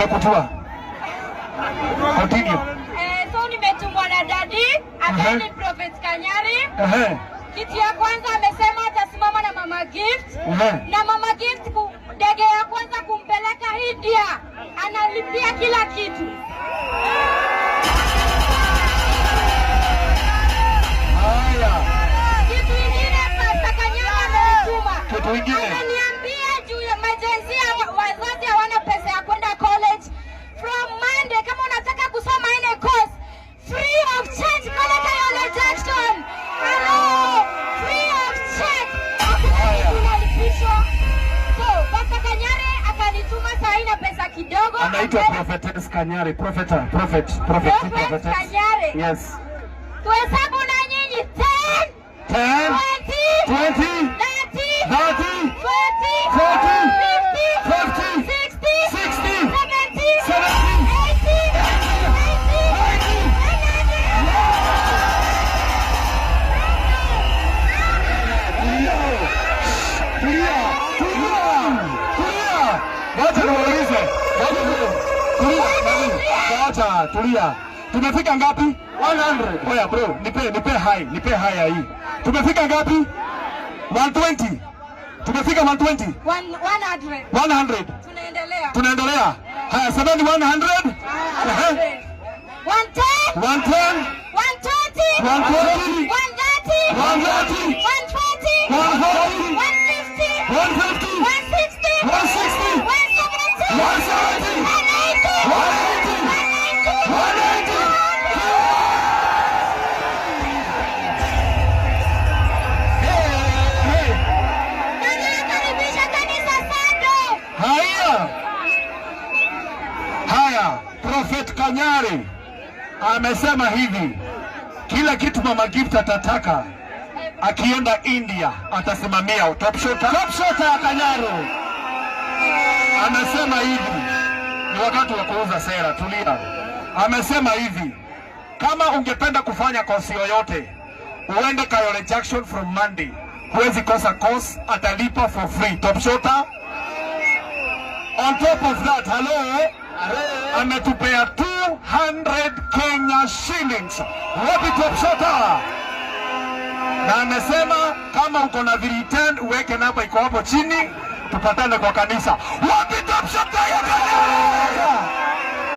Nimekutua. Continue. So nimetumwa na daddy, ameni Prophet Kanyari. Kitu ya kwanza amesema atasimama na Mama Gift. Na Mama Gift ndege ya kwanza kumpeleka India. Analipia kila kitu. Haya. Kitu kingine Pastor Kanyari amenituma. Kitu kingine. Ameniambia juu ya majenzi wazazi hawana pesa ya kwenda college. From Monday kama unataka kusoma ile course free of charge kule Kayole Jackson. Hello, free of charge. Unalipishwa. So, Pastor Kanyari akanituma saa hii na pesa kidogo. Anaitwa Prophet Kanyari, Prophet Kanyari. Yes. Tuhesabu na nyinyi 10, 20, 30, 40, 50, 60, 70, 80. Tulia. Tumefika ngapi? 100. Oya bro, nipe high hii. Tumefika ngapi? 120. Tumefika 120. 100. 100. Tunaendelea. Haya, semeni 100. 110. 110. 120. 120. 130. 130. 140. 140. 150. 150. 160. 160. 170. 170. 180. Haya, Prophet Kanyari amesema hivi, kila kitu Mama Gift atataka akienda India atasimamia top shot ya Kanyari. Amesema hivi, ni wakati wa kuuza sera, tulia. Amesema hivi, kama ungependa kufanya kosi yoyote uende Kayole Jackson from Monday, huwezi kosa course, atalipa for free. Top shota. On top of that, hello, ametupea 200 Kenya shillings. Wapi top shota? Na amesema kama uko na V10 uweke namba iko hapo chini, tupatane kwa kanisa. Wapi